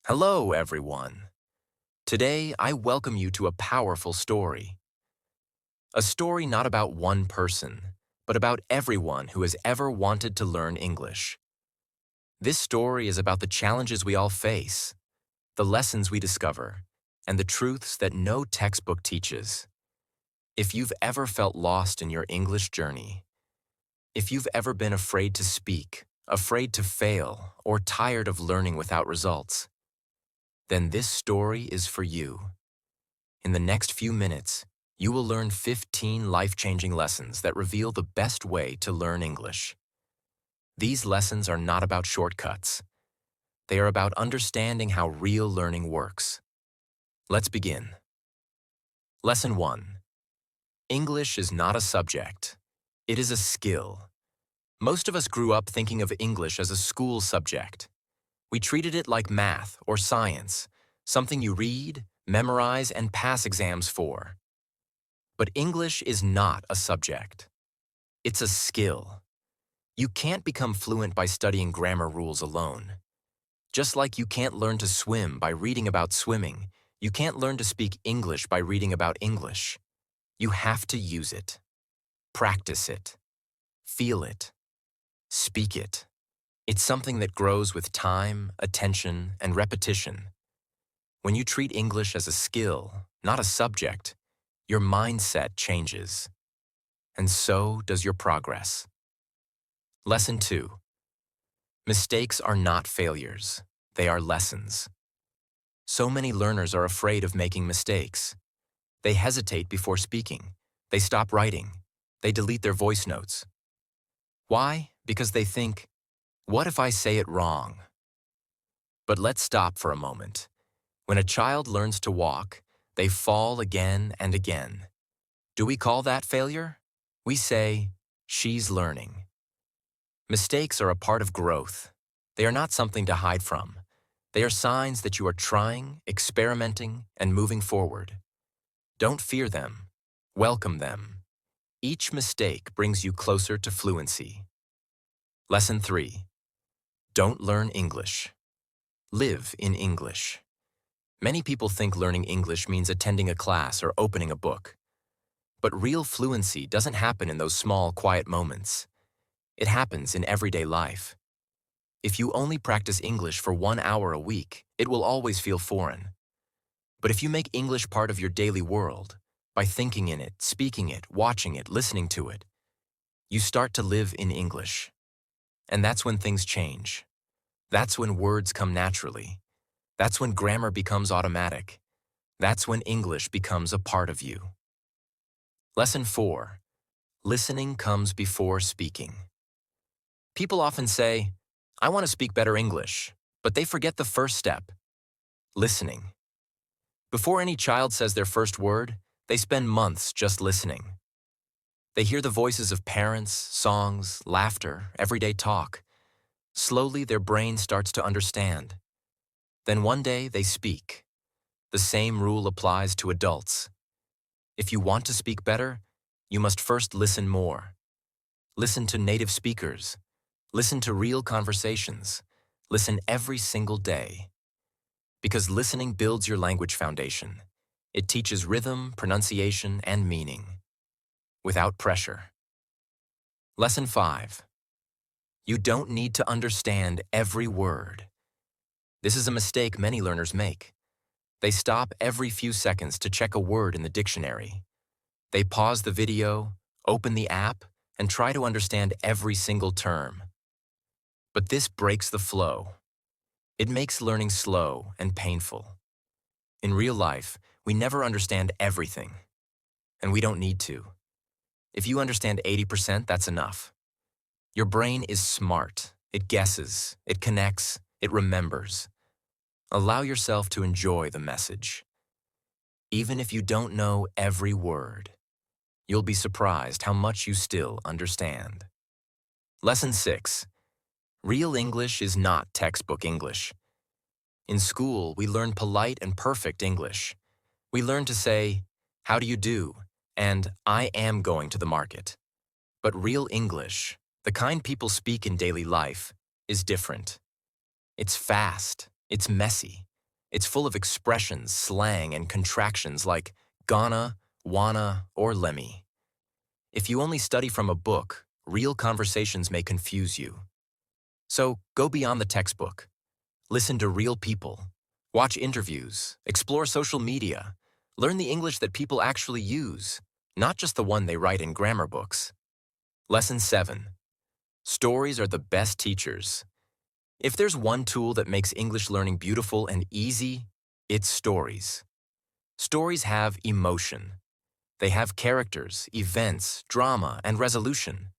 Hello, everyone. Today, I welcome you to a powerful story. A story not about one person, but about everyone who has ever wanted to learn English. This story is about the challenges we all face, the lessons we discover, and the truths that no textbook teaches. If you've ever felt lost in your English journey, if you've ever been afraid to speak, afraid to fail, or tired of learning without results, then this story is for you. In the next few minutes, you will learn 15 life-changing lessons that reveal the best way to learn English. These lessons are not about shortcuts. They are about understanding how real learning works. Let's begin. Lesson 1. English is not a subject. It is a skill. Most of us grew up thinking of English as a school subject. We treated it like math or science, something you read, memorize, and pass exams for. But English is not a subject. It's a skill. You can't become fluent by studying grammar rules alone. Just like you can't learn to swim by reading about swimming, you can't learn to speak English by reading about English. You have to use it. Practice it. Feel it. Speak it. It's something that grows with time, attention, and repetition. When you treat English as a skill, not a subject, your mindset changes. And so does your progress. Lesson 2. Mistakes are not failures. They are lessons. So many learners are afraid of making mistakes. They hesitate before speaking. They stop writing. They delete their voice notes. Why? Because they think, what if I say it wrong? But let's stop for a moment. When a child learns to walk, they fall again and again. Do we call that failure? We say, she's learning. Mistakes are a part of growth. They are not something to hide from. They are signs that you are trying, experimenting, and moving forward. Don't fear them. Welcome them. Each mistake brings you closer to fluency. Lesson 3. Don't learn English. Live in English. Many people think learning English means attending a class or opening a book. But real fluency doesn't happen in those small, quiet moments. It happens in everyday life. If you only practice English for 1 hour a week, it will always feel foreign. But if you make English part of your daily world, by thinking in it, speaking it, watching it, listening to it, you start to live in English. And that's when things change. That's when words come naturally. That's when grammar becomes automatic. That's when English becomes a part of you. Lesson 4. Listening comes before speaking. People often say, I want to speak better English, but they forget the first step, listening. Before any child says their first word, they spend months just listening. They hear the voices of parents, songs, laughter, everyday talk. Slowly, their brain starts to understand. Then one day, they speak. The same rule applies to adults. If you want to speak better, you must first listen more. Listen to native speakers. Listen to real conversations. Listen every single day. Because listening builds your language foundation. It teaches rhythm, pronunciation, and meaning. Without pressure. Lesson 5. You don't need to understand every word. This is a mistake many learners make. They stop every few seconds to check a word in the dictionary. They pause the video, open the app, and try to understand every single term. But this breaks the flow. It makes learning slow and painful. In real life, we never understand everything, and we don't need to. If you understand 80%, that's enough. Your brain is smart. It guesses, it connects, it remembers. Allow yourself to enjoy the message. Even if you don't know every word, you'll be surprised how much you still understand. Lesson 6. Real English is not textbook English. In school, we learn polite and perfect English. We learn to say, how do you do? And I am going to the market. But real English, the kind people speak in daily life, is different. It's fast, it's messy, It's full of expressions, slang, and contractions like gonna, wanna, or lemme. If you only study from a book, real conversations may confuse you. So go beyond the textbook. Listen to real people. Watch interviews. Explore social media. Learn the English that people actually use, not just the one they write in grammar books. Lesson 7. Stories are the best teachers. If there's one tool that makes English learning beautiful and easy, it's stories. Stories have emotion. They have characters, events, drama, and resolution.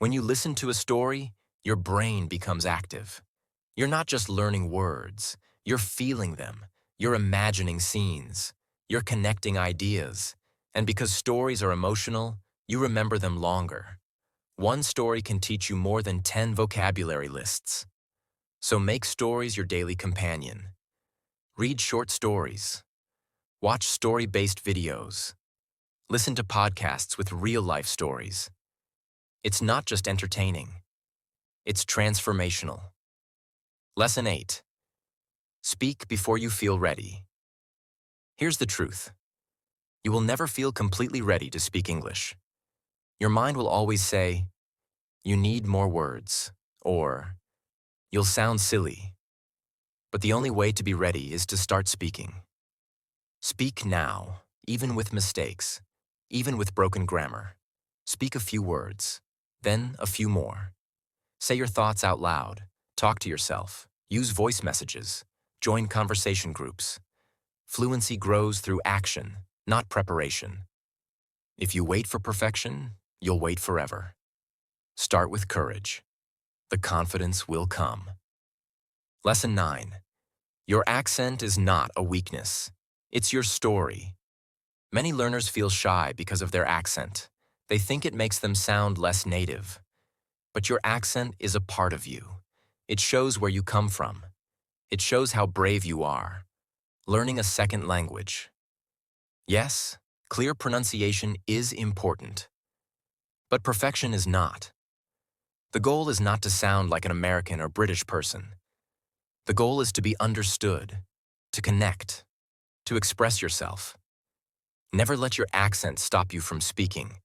When you listen to a story, your brain becomes active. You're not just learning words, you're feeling them, you're imagining scenes, you're connecting ideas, and because stories are emotional, you remember them longer. One story can teach you more than 10 vocabulary lists. So make stories your daily companion. Read short stories. Watch story-based videos. Listen to podcasts with real-life stories. It's not just entertaining. It's transformational. Lesson 8. Speak before you feel ready. Here's the truth. You will never feel completely ready to speak English. Your mind will always say, "You need more words," or "You'll sound silly." But the only way to be ready is to start speaking. Speak now, even with mistakes, even with broken grammar. Speak a few words, then a few more. Say your thoughts out loud. Talk to yourself. Use voice messages. Join conversation groups. Fluency grows through action, not preparation. If you wait for perfection, you'll wait forever. Start with courage. The confidence will come. Lesson 9. Your accent is not a weakness. It's your story. Many learners feel shy because of their accent. They think it makes them sound less native. But your accent is a part of you. It shows where you come from. It shows how brave you are. Learning a second language. Yes, clear pronunciation is important. But perfection is not. The goal is not to sound like an American or British person. The goal is to be understood, to connect, to express yourself. Never let your accent stop you from speaking.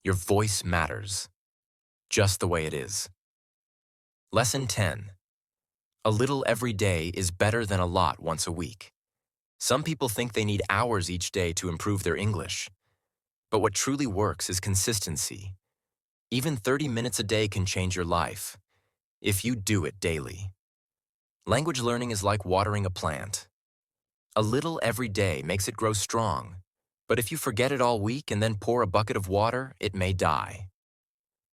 Your voice matters, just the way it is. Lesson 10. A little every day is better than a lot once a week. Some people think they need hours each day to improve their English. But what truly works is consistency. Even 30 minutes a day can change your life, if you do it daily. Language learning is like watering a plant. A little every day makes it grow strong, but if you forget it all week and then pour a bucket of water, it may die.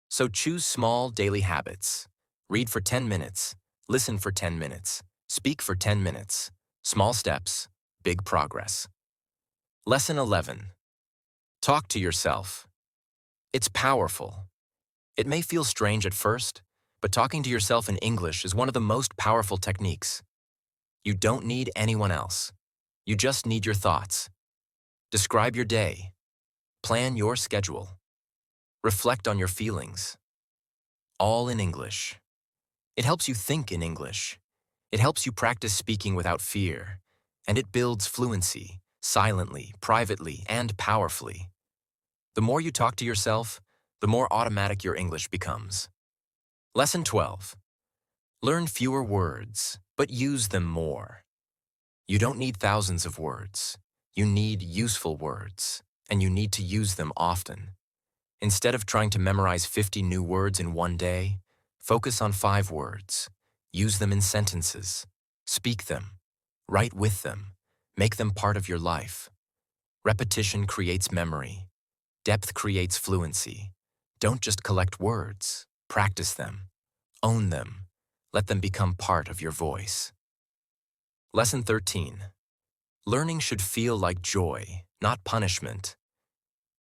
So choose small daily habits. Read for 10 minutes, listen for 10 minutes, speak for 10 minutes. Small steps, big progress. Lesson 11. Talk to yourself. It's powerful. It may feel strange at first, but talking to yourself in English is one of the most powerful techniques. You don't need anyone else. You just need your thoughts. Describe your day. Plan your schedule. Reflect on your feelings. All in English. It helps you think in English. It helps you practice speaking without fear. And it builds fluency, silently, privately, and powerfully. The more you talk to yourself, the more automatic your English becomes. Lesson 12. Learn fewer words, but use them more. You don't need thousands of words. You need useful words, and you need to use them often. Instead of trying to memorize 50 new words in one day, focus on 5 words. Use them in sentences. Speak them. Write with them. Make them part of your life. Repetition creates memory. Depth creates fluency. Don't just collect words. Practice them. Own them. Let them become part of your voice. Lesson 13. Learning should feel like joy, not punishment.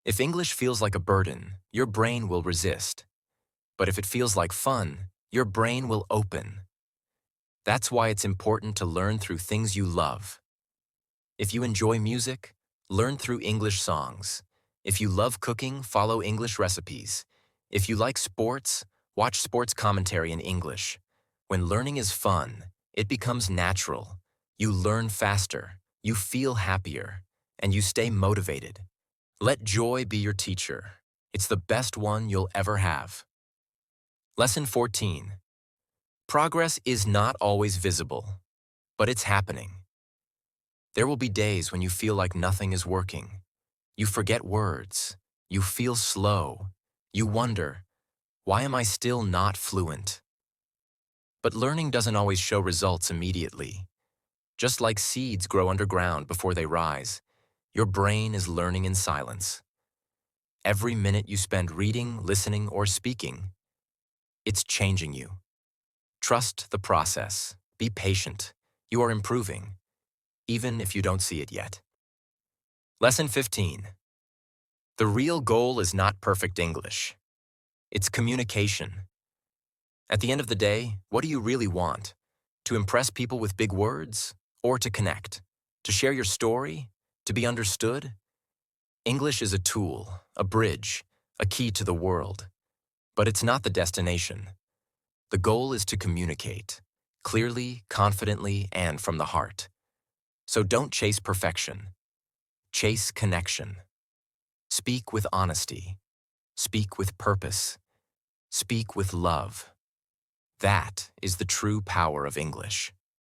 If English feels like a burden, your brain will resist. But if it feels like fun, your brain will open. That's why it's important to learn through things you love. If you enjoy music, learn through English songs. If you love cooking, follow English recipes. If you like sports, watch sports commentary in English. When learning is fun, it becomes natural. You learn faster, you feel happier, and you stay motivated. Let joy be your teacher. It's the best one you'll ever have. Lesson 14. Progress is not always visible, but it's happening. There will be days when you feel like nothing is working. You forget words. You feel slow. You wonder, why am I still not fluent? But learning doesn't always show results immediately. Just like seeds grow underground before they rise, your brain is learning in silence. Every minute you spend reading, listening, or speaking, it's changing you. Trust the process. Be patient. You are improving, even if you don't see it yet. Lesson 15. The real goal is not perfect English. It's communication. At the end of the day, what do you really want? To impress people with big words? Or to connect? To share your story? To be understood? English is a tool, a bridge, a key to the world. But it's not the destination. The goal is to communicate, clearly, confidently, and from the heart. So don't chase perfection. Chase connection. Speak with honesty. Speak with purpose. Speak with love. That is the true power of English.